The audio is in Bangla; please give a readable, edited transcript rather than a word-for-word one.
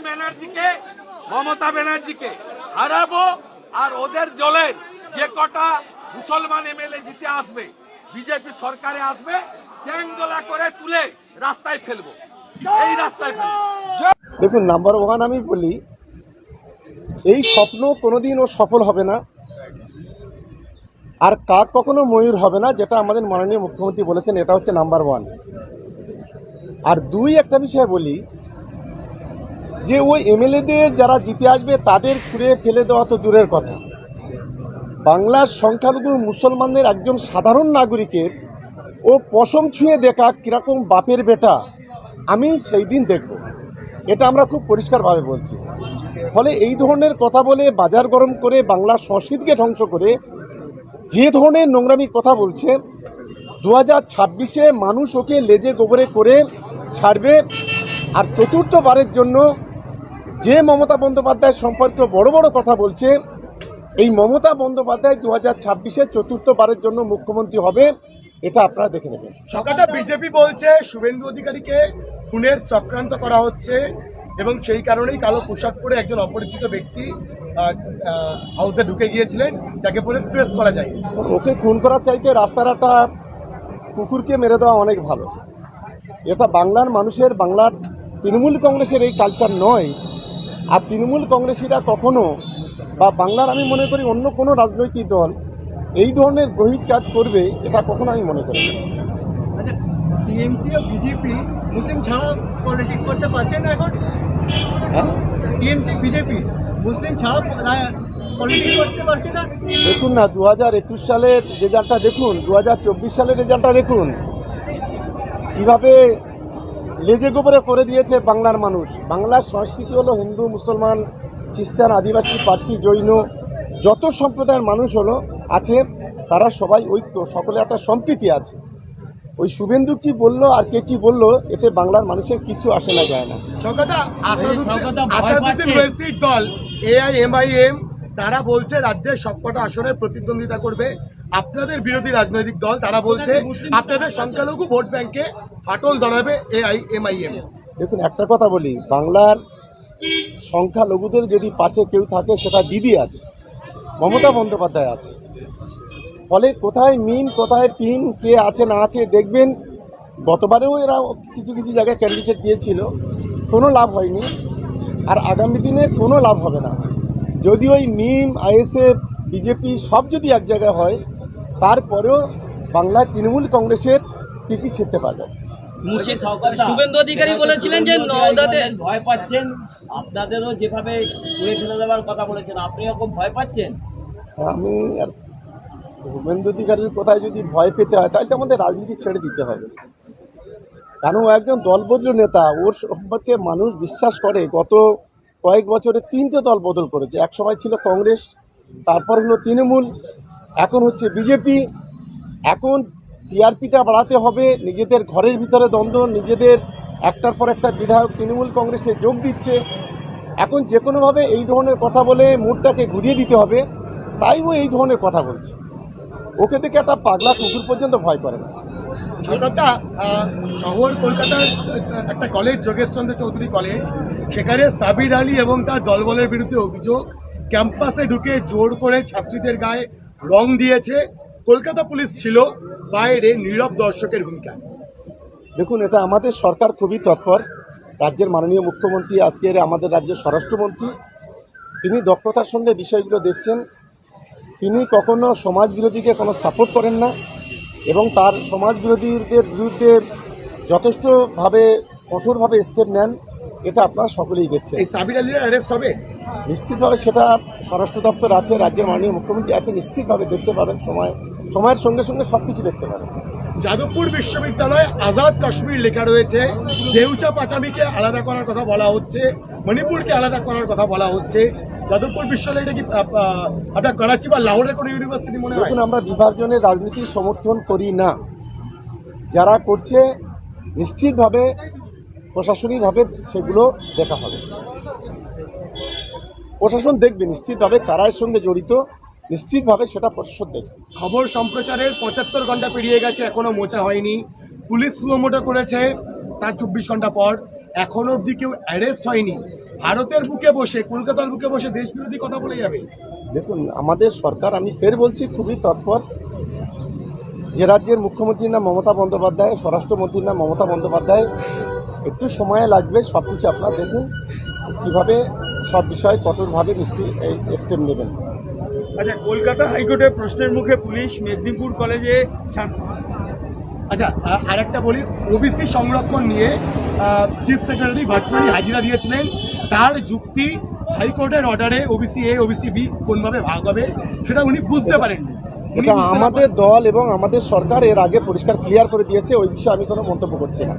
ব্যানার্জিকে, মমতা ব্যানার্জিকে হারাবো, আর ওদের দলের যে কটা মুসলমান এমএলএ জিতে আসবে, বিজেপি সরকারে আসবে, চ্যাংদোলা করে তুলে রাস্তায় ফেলবো, এই রাস্তায় ফেলবো। দেখুন, নাম্বার ওয়ান আমি বলি, এই স্বপ্ন কোনোদিন ও সফল হবে না, আর কাক কখনো ময়ূর হবে না, যেটা আমাদের মাননীয় মুখ্যমন্ত্রী বলেছেন, এটা হচ্ছে নাম্বার ওয়ান। আর দুই, একটা বিষয় বলি যে ওই এমএলএদের যারা জিতে আসবে তাদের ছুঁড়ে ফেলে দেওয়া তো দূরের কথা, বাংলার সংখ্যালঘু মুসলমানদের একজন সাধারণ নাগরিকের ও পশম ছুঁয়ে দেখা কীরকম বাপের বেটা আমি সেই দিন দেখব, এটা আমরা খুব পরিষ্কারভাবে বলছি। ফলে এই ধরনের কথা বলে বাজার গরম করে বাংলা সংস্কৃতিকে ধ্বংস করে যে ধরনের নোংরামি কথা বলছে, 2026-এ মানুষ ওকে লেজে গোবরে করে ছাড়বে। আর চতুর্থবারের জন্য যে মমতা বন্দ্যোপাধ্যায় সম্পর্কে বড় বড় কথা বলছে, এই মমতা বন্দ্যোপাধ্যায় 2026-এ চতুর্থবারের জন্য মুখ্যমন্ত্রী হবে, এটা আপনারা দেখে নেবেন। সকালে বিজেপি বলছে শুভেন্দু অধিকারীকে খুনের চক্রান্ত করা হচ্ছে এবং সেই কারণেই কালো পোশাক পরে একজন অপরিচিত ব্যক্তি হাউসে ঢুকে গিয়েছিলেন, যাকে পরে ট্রেস করা যায়। ওকে খুন করার চাইতে রাস্তার একটা কুকুরকে মেরে দেওয়া অনেক ভালো। এটা বাংলার মানুষের, বাংলার তৃণমূল কংগ্রেসের এই কালচার নয়। আর তৃণমূল কংগ্রেসীরা কখনো, বা বাংলার আমি মনে করি অন্য কোনো রাজনৈতিক দল এই ধরনের গ্রহিত কাজ করবে, এটা কখনো আমি মনে করি না। টিএমসি ও বিজেপি মুসলিম ছাড়া পলিটিক্স করতে পারছে না এখন। হ্যাঁ, টিএমসি বিজেপি মুসলিম ছাড়া পলিটিক্স করতে পারছে না। দেখুন না, 2021 সালের রেজাল্টটা দেখুন, 2024 সালের রেজাল্টটা দেখুন, কিভাবে লেজে গোবরে করে দিয়েছে বাংলার মানুষ। বাংলার সংস্কৃতি হলো হিন্দু, মুসলমান, খ্রিস্টান, আদিবাসী, পার্সি, জৈন, যত সম্প্রদায়ের মানুষ হলো আছে, তারা সবাই ঐক্য, সকলে একটা সম্প্রীতি আছে। ওই শুভেন্দু কি বললো আর কে কি বললো, এতে বাংলার মানুষের কিছু আসে না, যায় না। আসাদুদ্দিন ওয়েসির দল AIMIM তারা বলছে রাজ্যের সবকটা আসনে প্রতিদ্বন্দ্বিতা করবে। আপনাদের বিরোধী রাজনৈতিক দল তারা বলছে আপনাদের সংখ্যালঘু ভোট ব্যাংকে ফাটল ধরাবে AIMIM। দেখুন, একটা কথা বলি, বাংলার সংখ্যালঘুদের যদি পাশে কেউ থাকে, সেটা দিদি আছে, মমতা বন্দ্যোপাধ্যায় আছে। ফলে কোথায় মিন, কোথায় পিন, কে আছে না আছে দেখবেন। গতবারেও এরা কিছু কিছু জায়গায় ক্যান্ডিডেট দিয়েছিল, কোনো লাভ হয়নি, আর আগামী দিনে কোনো লাভ হবে না। যদি ওই মিম, ISF, বিজেপি সব যদি এক জায়গায় হয়, তারপরেও বাংলার তৃণমূল কংগ্রেসের টিকি ছিঁড়তে পারবে। শুভেন্দু অধিকারী বলেছিলেন যে নওদাতে ভয় পাচ্ছেন, আপনাদেরও যেভাবে ঘুরে ফেলে দেওয়ার কথা বলেছেন, আপনি এরকম ভয় পাচ্ছেন? আমি আর শুভেন্দু অধিকারীর কোথায় যদি ভয় পেতে হয়, তাহলে তো আমাদের রাজনীতি ছেড়ে দিতে হবে। কারণ ও একজন দলবদলু নেতা, ওর সম্পর্কে মানুষ বিশ্বাস করে। গত কয়েক বছরে 3টে দল বদল করেছে। এক সময় ছিল কংগ্রেস, তারপর হলো তৃণমূল, এখন হচ্ছে বিজেপি। এখন টিআরপিটা বাড়াতে হবে, নিজেদের ঘরের ভিতরে দ্বন্দ্ব, নিজেদের একটার পর একটা বিধায়ক তৃণমূল কংগ্রেসে যোগ দিচ্ছে। এখন যে কোনোভাবে এই ধরনের কথা বলে মুডটাকে ঘুরিয়ে দিতে হবে, তাই ও এই ধরনের কথা বলছে। ওকে দেখে একটা পাগলা কুকুর পর্যন্ত ভয় করে না। শহর কলকাতার একটা কলেজ, যোগেশচন্দ্র চৌধুরী কলেজ, সেখানে সাবির আলী এবং তার দলবলের বিরুদ্ধে অভিযোগ, ক্যাম্পাসে ঢুকে জোর করে ছাত্রীদের গায়ে রং দিয়েছে। কলকাতা পুলিশ ছিল বাইরে নীরব দর্শকের ভূমিকা। দেখুন, এটা আমাদের সরকার খুবই তৎপর। রাজ্যের মাননীয় মুখ্যমন্ত্রী, আজকের আমাদের রাজ্যের স্বরাষ্ট্রমন্ত্রী, তিনি দক্ষতার সঙ্গে বিষয়গুলো দেখছেন। তিনি কখনো সমাজ বিরোধীকে কোনো সাপোর্ট করেন না, এবং তার সমাজ বিরোধীদের বিরুদ্ধে যথেষ্টভাবে কঠোরভাবে স্টেপ নেন। এটা আপনারা সকলেই দেখছেন। এই সাবির আলীর অ্যারেস্ট হবে নিশ্চিতভাবে, সেটা স্বরাষ্ট্র দপ্তর আছে, রাজ্যের মাননীয় মুখ্যমন্ত্রী আছে, নিশ্চিতভাবে দেখতে পাবেন। সময়ের সঙ্গে সঙ্গে সব কিছু দেখতে পাবেন। যাদবপুর বিশ্ববিদ্যালয়ে আজাদ কাশ্মীর লেখা রয়েছে, দেউচা পাচামিকে আলাদা করার কথা বলা হচ্ছে, মণিপুরকে আলাদা করার কথা বলা হচ্ছে। যাদবপুর বিশ্ববিদ্যালয়টা কি আপনার করাচি বা লাহোরের কোনো ইউনিভার্সিটি মনে হয়? দেখুন, আমরা বিভাজনের রাজনীতি সমর্থন করি না। যারা করছে নিশ্চিতভাবে প্রশাসনিকভাবে সেগুলো দেখা হবে, প্রশাসন দেখবে নিশ্চিতভাবে কারা এর সঙ্গে জড়িত, নিশ্চিতভাবে সেটা প্রশাসন দেখবে। খবর সম্প্রচারের 75 ঘন্টা পেরিয়ে গেছে, এখনো মোচা হয়নি। পুলিশ সুমোটো করেছে তার 24 ঘন্টা পর। এখনো অবধি কেউ অ্যারেস্ট হয়নি, ভারতের বুকে বসে, কলকাতার বুকে বসে দেশ বিরোধী কথা বলে যাবে? দেখুন, আমাদের সরকার, আমি ফের বলছি, খুবই তৎপর। যে রাজ্যের মুখ্যমন্ত্রীর নাম মমতা বন্দ্যোপাধ্যায়, স্বরাষ্ট্রমন্ত্রীর নাম মমতা বন্দ্যোপাধ্যায়, একটু সময় লাগবে। সব কিছু আপনারা দেখুন কীভাবে সব বিষয়ে কঠোরভাবে নিশ্চয়ই এই স্টেপ নেবেন। আচ্ছা, কলকাতা হাইকোর্টের প্রশ্নের মুখে পুলিশ মেদিনীপুর কলেজে ছাত্র। আচ্ছা, আর একটা বলি, ওবিসি সংরক্ষণ নিয়ে চিফ সেক্রেটারি ভার্চুয়ালি হাজিরা দিয়েছিলেন। তার যুক্তি, হাইকোর্টের অর্ডারে ওবিসি এ ওবিসি বি কোনভাবে ভাগ হবে সেটা উনি বুঝতে পারেননি। এটা আমাদের দল এবং আমাদের সরকার এর আগে পরিষ্কার ক্লিয়ার করে দিয়েছে, ওই বিষয়ে আমি কোনো মন্তব্য করছি না।